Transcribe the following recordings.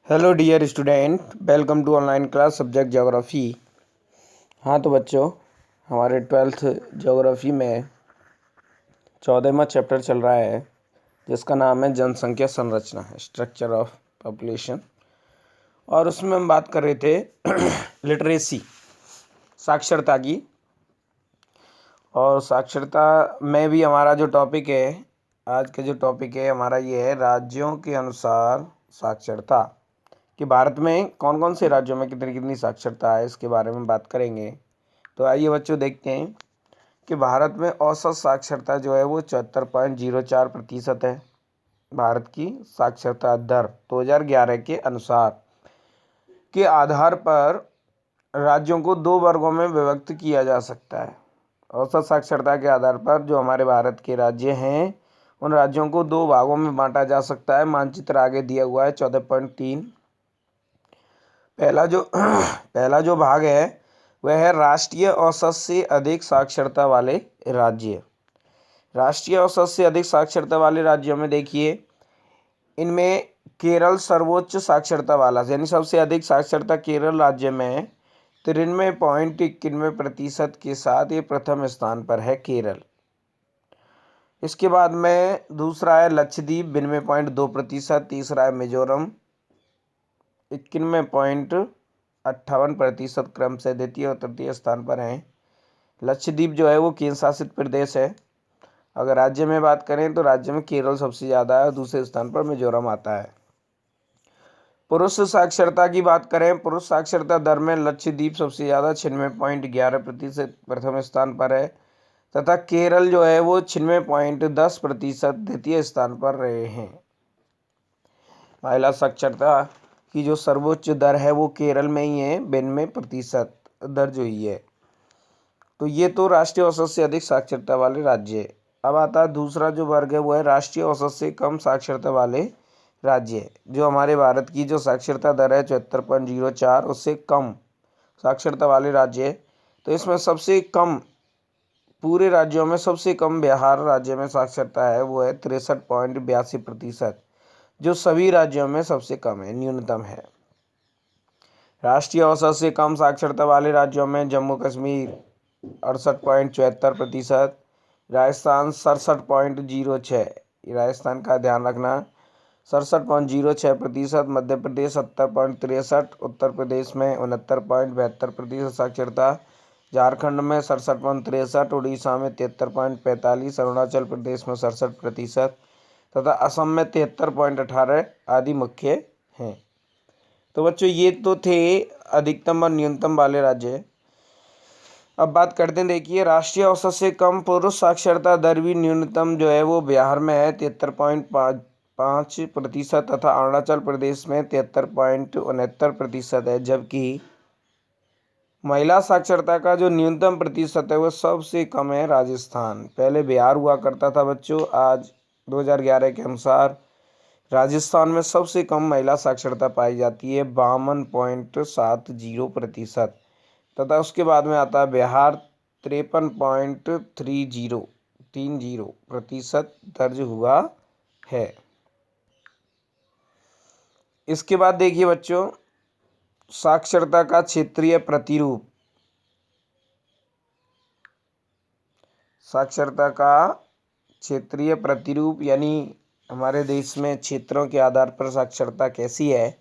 Hello dear student, welcome to online class subject geography. हाँ तो बच्चों, हमारे 12th ज्योग्राफी में 14वां चैप्टर चल रहा है जिसका नाम है जनसंख्या संरचना है, स्ट्रक्चर ऑफ पॉपुलेशन। और उसमें हम बात कर रहे थे लिटरेसी, साक्षरता की। और साक्षरता में भी हमारा जो टॉपिक है, आज का जो टॉपिक है हमारा ये है राज्यों के अनुसार साक्षरता, कि भारत में कौन कौन से राज्यों में कितनी कितनी साक्षरता है, इसके बारे में बात करेंगे। तो आइए बच्चों देखते हैं कि भारत में औसत साक्षरता जो है वो 74.04% है। भारत की साक्षरता दर 2011 के अनुसार के आधार पर राज्यों को दो वर्गों में विभक्त किया जा सकता है। औसत साक्षरता के आधार पर जो हमारे भारत के राज्य हैं उन राज्यों को दो भागों में बांटा जा सकता है। मानचित्र आगे दिया हुआ है 14.3। पहला जो भाग है वह है राष्ट्रीय औसत से अधिक साक्षरता वाले राज्य। राष्ट्रीय औसत से अधिक साक्षरता वाले राज्यों में देखिए, इनमें केरल सर्वोच्च साक्षरता वाला, यानी सबसे अधिक साक्षरता केरल राज्य में 93.91% के साथ ये प्रथम स्थान पर है केरल। इसके बाद में दूसरा है लक्षद्वीप 92.2%। तीसरा है मिजोरम 91.58% क्रम से द्वितीय और तृतीय स्थान पर हैं। लक्षद्वीप जो है वो केंद्र शासित प्रदेश है। अगर राज्य में बात करें तो राज्य में केरल सबसे ज़्यादा है, दूसरे स्थान पर मिजोरम आता है। पुरुष साक्षरता की बात करें, पुरुष साक्षरता दर में लक्षद्वीप सबसे ज़्यादा 96.11% प्रथम स्थान पर है, तथा केरल जो है वो 96.10% द्वितीय स्थान पर रहे हैं। महिला साक्षरता की जो सर्वोच्च दर है वो केरल में ही है, 92% दर्ज हुई है। तो ये तो राष्ट्रीय औसत से अधिक साक्षरता वाले राज्य है। अब आता है दूसरा जो वर्ग है वो है राष्ट्रीय औसत से कम साक्षरता वाले राज्य। जो हमारे भारत की जो साक्षरता दर है 74.04, उससे कम साक्षरता वाले राज्य। तो इसमें सबसे कम, पूरे राज्यों में सबसे कम बिहार राज्य में साक्षरता है, वो है 63.82%, जो सभी राज्यों में सबसे कम है, न्यूनतम है। राष्ट्रीय औसत से कम साक्षरता वाले राज्यों में जम्मू कश्मीर 68.74%, राजस्थान 67.06, राजस्थान का ध्यान रखना, 67.06%, मध्य प्रदेश 70.63, उत्तर प्रदेश में 69.72% साक्षरता, झारखंड में 67.63, उड़ीसा में 73.45, अरुणाचल प्रदेश में 67% तथा असम में 73.18 आदि मुख्य हैं। तो बच्चों ये तो थे अधिकतम और न्यूनतम वाले राज्य। अब बात करते हैं, देखिए राष्ट्रीय औसत से कम पुरुष साक्षरता दर भी न्यूनतम जो है वो बिहार में है 73.5% तथा अरुणाचल प्रदेश में 73.69% है। जबकि महिला साक्षरता का जो न्यूनतम प्रतिशत है वो सबसे कम है राजस्थान। पहले बिहार हुआ करता था बच्चों, आज 2011 के अनुसार राजस्थान में सबसे कम महिला साक्षरता पाई जाती है 52.70% तथा उसके बाद में आता है बिहार 53.30% दर्ज हुआ है। इसके बाद देखिए बच्चों, साक्षरता का क्षेत्रीय प्रतिरूप। साक्षरता का क्षेत्रीय प्रतिरूप यानी हमारे देश में क्षेत्रों के आधार पर साक्षरता कैसी है।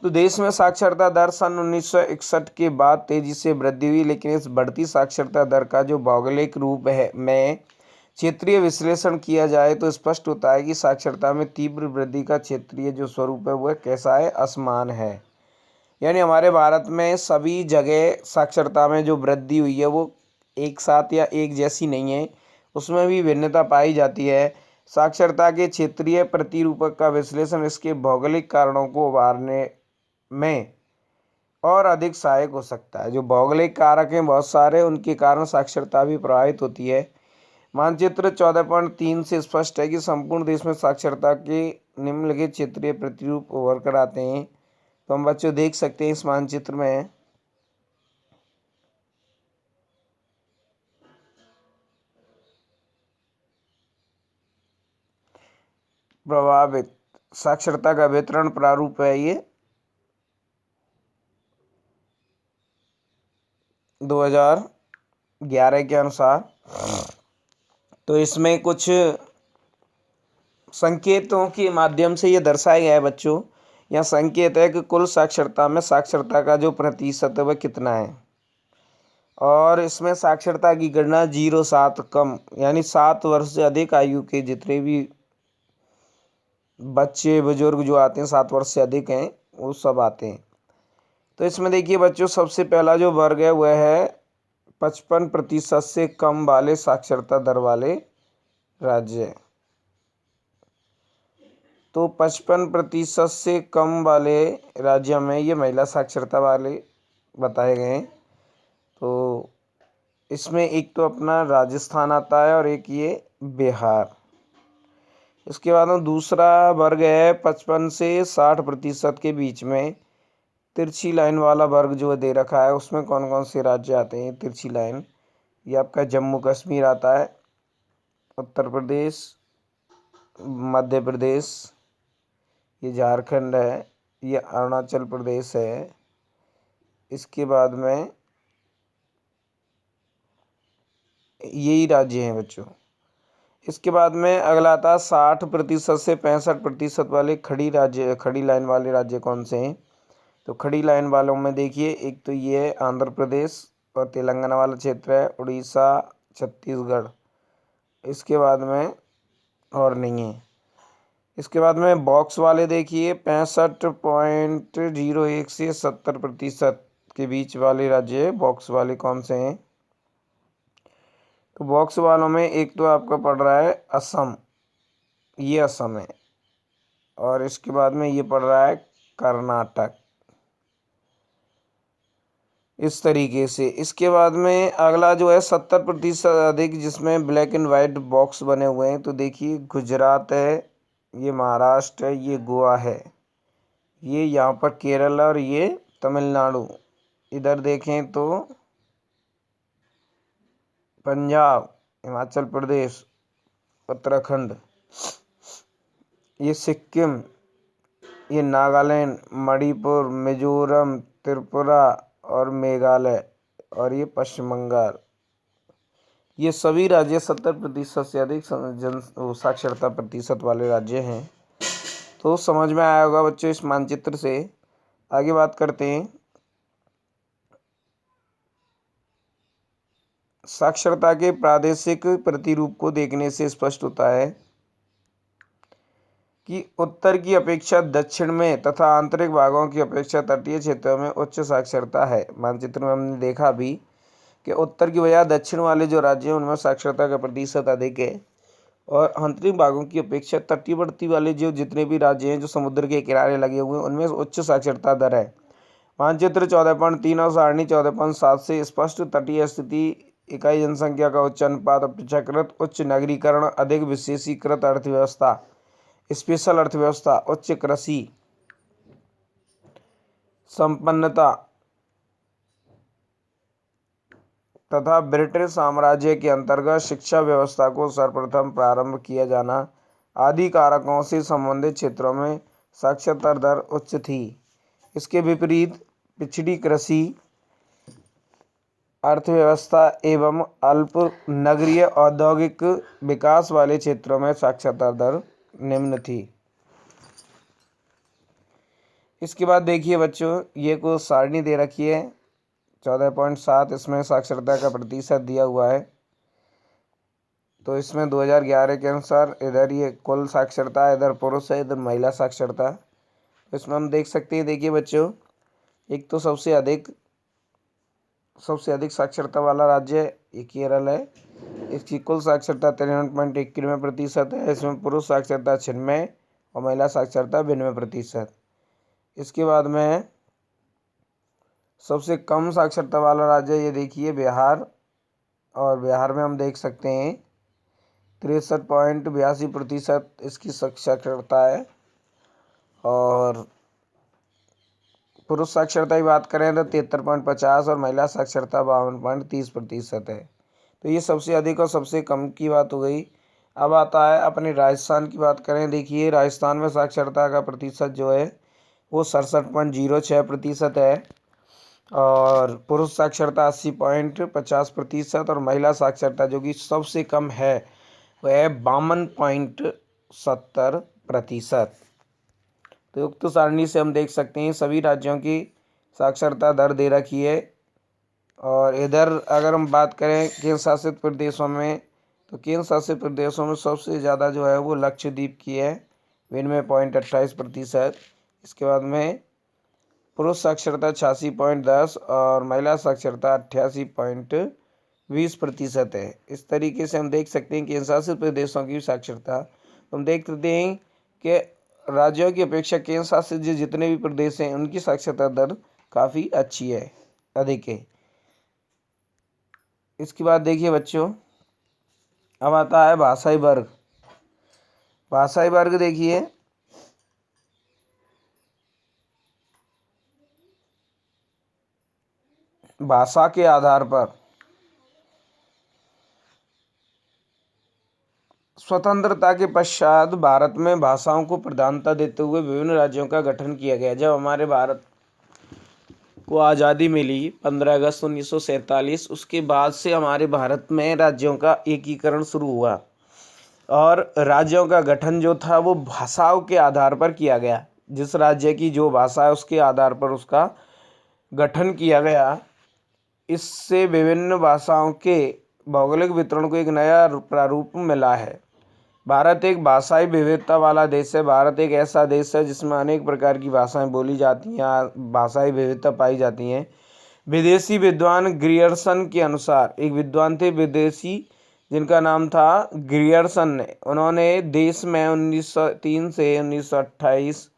तो देश में साक्षरता दर सन 1961 के बाद तेजी से वृद्धि हुई, लेकिन इस बढ़ती साक्षरता दर का जो भौगोलिक रूप है में क्षेत्रीय विश्लेषण किया जाए तो स्पष्ट होता है कि साक्षरता में तीव्र वृद्धि का क्षेत्रीय जो स्वरूप है वह कैसा है, असमान है। यानी हमारे भारत में सभी जगह साक्षरता में जो वृद्धि हुई है वो एक साथ या एक जैसी नहीं है, उसमें भी भिन्नता पाई जाती है। साक्षरता के क्षेत्रीय प्रतिरूपक का विश्लेषण इसके भौगोलिक कारणों को उभारने में और अधिक सहायक हो सकता है। जो भौगोलिक कारक हैं बहुत सारे, उनके कारण साक्षरता भी प्रभावित होती है। मानचित्र 14.3 से स्पष्ट है कि संपूर्ण देश में साक्षरता के निम्नलिखित क्षेत्रीय प्रतिरूप उभर कर आते हैं। तो हम बच्चों देख सकते हैं इस मानचित्र में प्रभावित साक्षरता का वितरण प्रारूप है ये। 2011 के अनुसार। तो इसमें कुछ संकेतों के माध्यम से ये दर्शाया गया है बच्चों। यह संकेत है कि कुल साक्षरता में साक्षरता का जो प्रतिशत है वह कितना है। और इसमें साक्षरता की गणना 0 से कम यानी 7 वर्ष से अधिक आयु के जितने भी बच्चे बुजुर्ग जो आते हैं 7 वर्ष से अधिक हैं वो सब आते हैं। तो इसमें देखिए बच्चों, सबसे पहला जो वर्ग है वह है 55% से कम वाले साक्षरता दर वाले राज्य। तो 55% से कम वाले राज्यों में ये महिला साक्षरता वाले बताए गए हैं। तो इसमें एक तो अपना राजस्थान आता है और एक ये बिहार। इसके बाद में दूसरा वर्ग है 55 से 60% के बीच में तिरछी लाइन वाला वर्ग जो दे रखा है। उसमें कौन कौन से राज्य आते हैं तिरछी लाइन? ये आपका जम्मू कश्मीर आता है, उत्तर प्रदेश, मध्य प्रदेश, ये झारखंड है, ये अरुणाचल प्रदेश है। इसके बाद में यही राज्य हैं बच्चों। इसके बाद में अगला आता है 60% से 65% वाले खड़ी लाइन वाले राज्य कौन से हैं? तो खड़ी लाइन वालों में देखिए, एक तो ये आंध्र प्रदेश और तेलंगाना वाला क्षेत्र है, उड़ीसा, छत्तीसगढ़। इसके बाद में और नहीं है। इसके बाद में बॉक्स वाले देखिए 65.01 से 70% के बीच वाले राज्य बॉक्स वाले कौन से हैं? तो बॉक्स वालों में एक तो आपका पड़ रहा है असम, ये असम है। और इसके बाद में ये पड़ रहा है कर्नाटक, इस तरीके से। इसके बाद में अगला जो है 70% अधिक, जिसमें ब्लैक एंड वाइट बॉक्स बने हुए हैं। तो देखिए गुजरात है, ये महाराष्ट्र है, ये गोवा है, ये यहाँ पर केरल और ये तमिलनाडु। इधर देखें तो पंजाब, हिमाचल प्रदेश, उत्तराखंड, ये सिक्किम, ये नागालैंड, मणिपुर, मिजोरम, त्रिपुरा और मेघालय और ये पश्चिम बंगाल। ये सभी राज्य 70% से अधिक साक्षरता प्रतिशत वाले राज्य हैं। तो समझ में आया होगा बच्चों इस मानचित्र से। आगे बात करते हैं। साक्षरता के प्रादेशिक प्रतिरूप को देखने से स्पष्ट होता है कि उत्तर की अपेक्षा दक्षिण में तथा आंतरिक भागों की अपेक्षा तटीय क्षेत्रों में उच्च साक्षरता है। मानचित्र में हमने देखा भी कि उत्तर की बजाय दक्षिण वाले जो राज्य हैं उनमें साक्षरता का प्रतिशत अधिक है, और आंतरिक भागों की अपेक्षा तटीयवर्ती वाले जो जितने भी राज्य हैं जो समुद्र के किनारे लगे हुए हैं उनमें उच्च साक्षरता दर है। मानचित्र 14.3 और सारणी 14.7 से स्पष्ट तटीय स्थिति, इकाई जनसंख्या का उच्च अनुपात, अपेक्षाकृत उच्च नगरीकरण, अधिक विशेषीकृत अर्थव्यवस्था, स्पेशल अर्थव्यवस्था, उच्च कृषि संपन्नता तथा ब्रिटिश साम्राज्य के अंतर्गत शिक्षा व्यवस्था को सर्वप्रथम प्रारंभ किया जाना आदि कारकों से संबंधित क्षेत्रों में साक्षरता दर उच्च थी। इसके विपरीत पिछड़ी कृषि अर्थव्यवस्था एवं अल्प नगरीय औद्योगिक विकास वाले क्षेत्रों में साक्षरता दर निम्न थी। इसके बाद देखिए बच्चों, ये कुछ सारणी दे रखी है 14.7, इसमें साक्षरता का प्रतिशत दिया हुआ है। तो इसमें 2011 के अनुसार इधर ये कुल साक्षरता है, इधर पुरुष है, इधर महिला साक्षरता। तो इसमें हम देख सकते हैं, देखिए बच्चों, एक तो सबसे अधिक साक्षरता वाला राज्य ये केरल है। इसकी कुल साक्षरता 53.91% है। इसमें पुरुष साक्षरता 96 और महिला साक्षरता 92%। इसके बाद में सबसे कम साक्षरता वाला राज्य ये देखिए बिहार, और बिहार में हम देख सकते हैं 63.82% इसकी साक्षरता है। और पुरुष साक्षरता की बात करें तो 73.50 और महिला साक्षरता 52.30% है। तो ये सबसे अधिक और सबसे कम की बात हो गई। अब आता है अपने राजस्थान की बात करें। देखिए राजस्थान में साक्षरता का प्रतिशत जो है वो 67.06% है। और पुरुष साक्षरता 80.50%, और महिला साक्षरता जो कि सबसे कम है वह है 52.70%। तो उक्त सारणी से हम देख सकते हैं सभी राज्यों की साक्षरता दर दे रखी है। और इधर अगर हम बात करें केंद्र शासित प्रदेशों में, तो केंद्र शासित प्रदेशों में सबसे ज़्यादा जो है वो लक्षद्वीप की है 92.28%। इसके बाद में पुरुष साक्षरता 86.10 और महिला साक्षरता 88.20% है। इस तरीके से हम देख सकते हैं केंद्र शासित प्रदेशों की साक्षरता। हम देख सकते हैं कि राज्यों की अपेक्षा केंद्र शासित जितने भी प्रदेश हैं उनकी साक्षरता दर काफ़ी अच्छी है, अधिक है। इसके बाद देखिए बच्चों, अब आता है भाषाई वर्ग। भाषाई वर्ग देखिए, भाषा के आधार पर स्वतंत्रता के पश्चात भारत में भाषाओं को प्रधानता देते हुए विभिन्न राज्यों का गठन किया गया। जब हमारे भारत को आज़ादी मिली 15 अगस्त 1947, उसके बाद से हमारे भारत में राज्यों का एकीकरण शुरू हुआ और राज्यों का गठन जो था वो भाषाओं के आधार पर किया गया। जिस राज्य की जो भाषा है उसके आधार पर उसका गठन किया गया। इससे विभिन्न भाषाओं के भौगोलिक वितरण को एक नया प्रारूप मिला है। भारत एक भाषाई विविधता वाला देश है। भारत एक ऐसा देश है जिसमें अनेक प्रकार की भाषाएं बोली जाती हैं, भाषाई विविधता पाई जाती हैं। विदेशी विद्वान ग्रियर्सन के अनुसार, एक विद्वान थे विदेशी जिनका नाम था ग्रियर्सन ने, उन्होंने देश में 1903 से 1928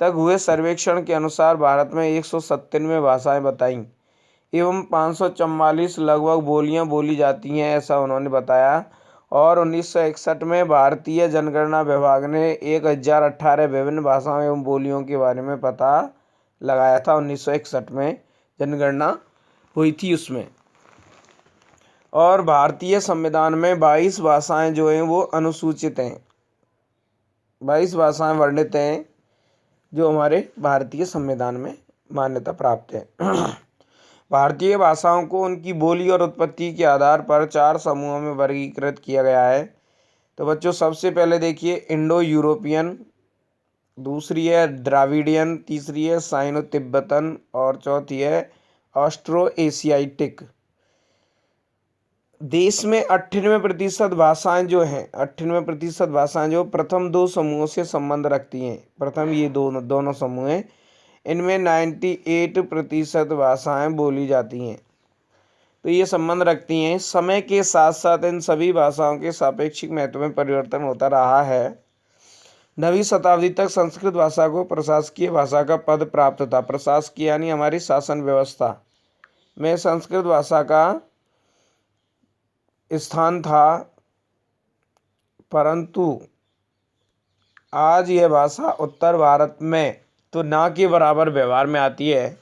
तक हुए सर्वेक्षण के अनुसार भारत में 197 भाषाएं बताईं एवं 544 लगभग बोलियां बोली जाती हैं, ऐसा उन्होंने बताया। और 1961 में भारतीय जनगणना विभाग ने 1018 विभिन्न भाषाओं एवं बोलियों के बारे में पता लगाया था। 1961 में जनगणना हुई थी उसमें। और भारतीय संविधान में 22 भाषाएं जो हैं वो अनुसूचित हैं, 22 भाषाएं वर्णित हैं जो हमारे भारतीय संविधान में मान्यता प्राप्त है। भारतीय भाषाओं को उनकी बोली और उत्पत्ति के आधार पर 4 समूहों में वर्गीकृत किया गया है। तो बच्चों सबसे पहले देखिए इंडो यूरोपियन, दूसरी है द्राविडियन, तीसरी है साइनो तिब्बतन और चौथी है ऑस्ट्रो एशियाटिक। देश में 98% भाषाएं जो हैं, 98% भाषाएं जो प्रथम 2 समूहों से संबंध रखती हैं। प्रथम ये दोनों समूह हैं, इनमें 98% भाषाएं बोली जाती हैं, तो ये संबंध रखती हैं। समय के साथ साथ इन सभी भाषाओं के सापेक्षिक महत्व में परिवर्तन होता रहा है। 9वीं शताब्दी तक संस्कृत भाषा को प्रशासकीय भाषा का पद प्राप्त था। प्रशासकीय यानी हमारी शासन व्यवस्था में संस्कृत भाषा का स्थान था, परंतु आज यह भाषा उत्तर भारत में तो ना के बराबर व्यवहार में आती है।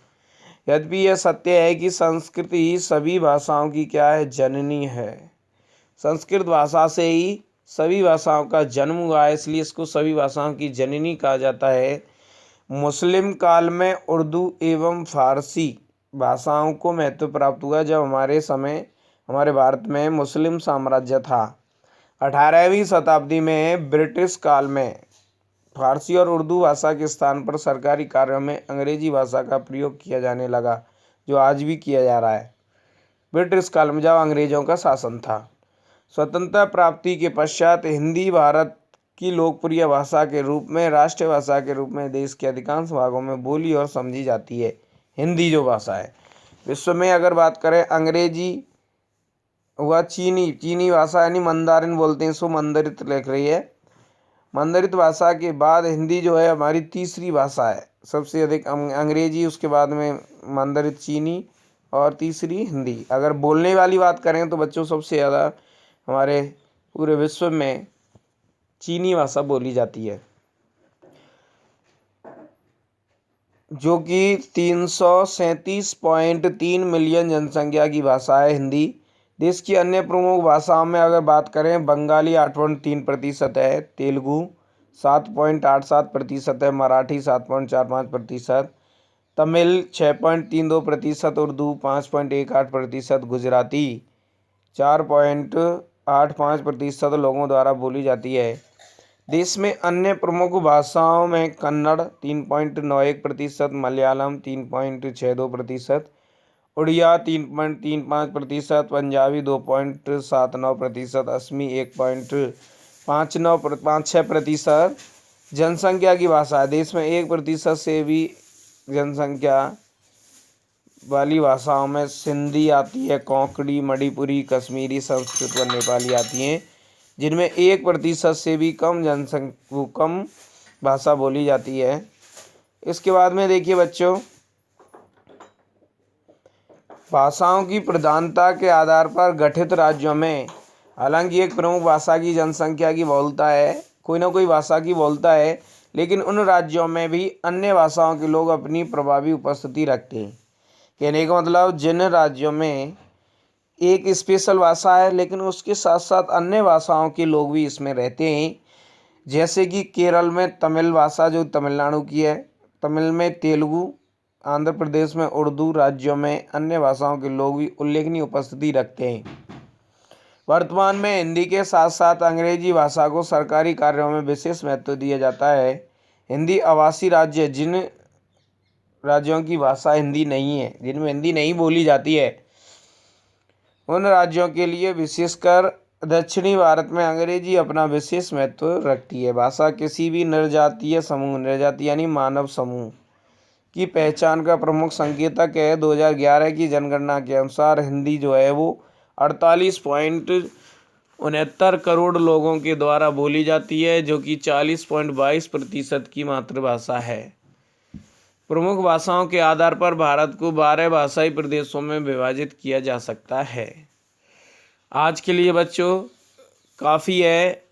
यद्यपि यह सत्य है कि संस्कृत ही सभी भाषाओं की क्या है, जननी है। संस्कृत भाषा से ही सभी भाषाओं का जन्म हुआ है, इसलिए इसको सभी भाषाओं की जननी कहा जाता है। मुस्लिम काल में उर्दू एवं फारसी भाषाओं को महत्व प्राप्त हुआ जब हमारे भारत में मुस्लिम साम्राज्य था। 18वीं शताब्दी में ब्रिटिश काल में फारसी और उर्दू भाषा के स्थान पर सरकारी कार्यों में अंग्रेजी भाषा का प्रयोग किया जाने लगा, जो आज भी किया जा रहा है। ब्रिटिश काल में जब अंग्रेजों का शासन था। स्वतंत्रता प्राप्ति के पश्चात हिंदी भारत की लोकप्रिय भाषा के रूप में, राष्ट्रीय भाषा के रूप में देश के अधिकांश भागों में बोली और समझी जाती है। हिंदी जो भाषा है, विश्व में अगर बात करें अंग्रेजी हुआ, चीनी भाषा यानी मंदारिन बोलते हैं, इसको मंदरित लिख रही है। मंदरित भाषा के बाद हिंदी जो है हमारी तीसरी भाषा है, सबसे अधिक अंग्रेजी, उसके बाद में मंदरित चीनी और तीसरी हिंदी। अगर बोलने वाली बात करें तो बच्चों सबसे ज़्यादा हमारे पूरे विश्व में चीनी भाषा बोली जाती है, जो कि 337.3 मिलियन जनसंख्या की भाषा है हिंदी। देश की अन्य प्रमुख भाषाओं में अगर बात करें, बंगाली 8.3% है, तेलुगु 7.87% है, मराठी 7.45%, तमिल 6.32%, उर्दू 5.18%, गुजराती 4.85% लोगों द्वारा बोली जाती है। देश में अन्य प्रमुख भाषाओं में कन्नड़ 3.91%, मलयालम 3.62%, उड़िया 3.35%, पंजाबी 2.79%, असमी 1.56%। जनसंख्या की भाषा है। देश में 1% से भी जनसंख्या वाली भाषाओं में सिंधी आती है, कोंकणी, मणिपुरी, कश्मीरी, संस्कृत व नेपाली आती हैं, जिनमें 1% से भी कम भाषा बोली जाती है। इसके बाद में देखिए बच्चों, भाषाओं की प्रधानता के आधार पर गठित राज्यों में, हालांकि एक प्रमुख भाषा की जनसंख्या की बहुलता है, कोई ना कोई भाषा की बहुलता है, लेकिन उन राज्यों में भी अन्य भाषाओं के लोग अपनी प्रभावी उपस्थिति रखते हैं। कहने का मतलब, जिन राज्यों में एक स्पेशल भाषा है लेकिन उसके साथ साथ अन्य भाषाओं के लोग भी इसमें रहते हैं, जैसे कि केरल में तमिल भाषा जो तमिलनाडु की है, तमिल में तेलुगु, आंध्र प्रदेश में उर्दू, राज्यों में अन्य भाषाओं के लोग भी उल्लेखनीय उपस्थिति रखते हैं। वर्तमान में हिंदी के साथ साथ अंग्रेजी भाषा को सरकारी कार्यों में विशेष महत्व दिया जाता है। हिंदी आवासी राज्य, जिन राज्यों की भाषा हिंदी नहीं है, जिनमें हिंदी नहीं बोली जाती है, उन राज्यों के लिए विशेषकर दक्षिणी भारत में अंग्रेजी अपना विशेष महत्व रखती है। भाषा किसी भी निर्जातीय समूह, निर्जाति यानी मानव समूह, की पहचान का प्रमुख संकेतक है। 2011 की जनगणना के अनुसार हिंदी जो है वो 48.69 करोड़ लोगों के द्वारा बोली जाती है, जो कि 40.22% की मातृभाषा है। प्रमुख भाषाओं के आधार पर भारत को 12 भाषाई प्रदेशों में विभाजित किया जा सकता है। आज के लिए बच्चों काफ़ी है,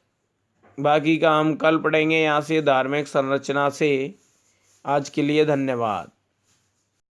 बाकी का हम कल पढ़ेंगे यहाँ से धार्मिक संरचना से। आज के लिए धन्यवाद।